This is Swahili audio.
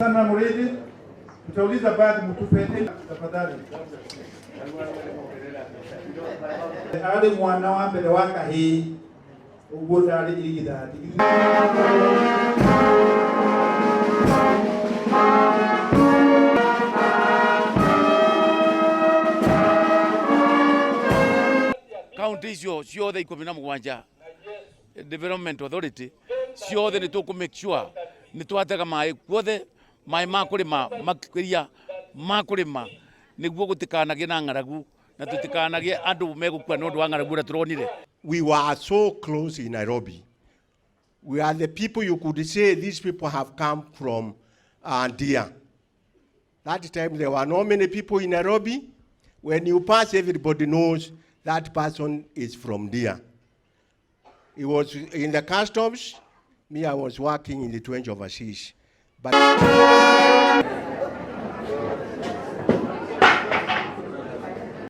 sana Muridi. Tutauliza baadhi mtupende tafadhali. Ali mwana wa mbele waka hii ugoda ali igidati. County ciothe 17 Development Authority ciothe ni tuku make sure ni twatega mai kuothe mai makurima makiria makurima niguo gutikanagie na ngaragu na tutikanagie andu megukua nondu wa ngaragu ra turonire. We were so close in Nairobi. We are the people you could say these people have come from Dia. That time there were not many people in Nairobi. When you pass, everybody knows that person is from Dia. He was in the customs. Me, I was working in the 20 overseas. But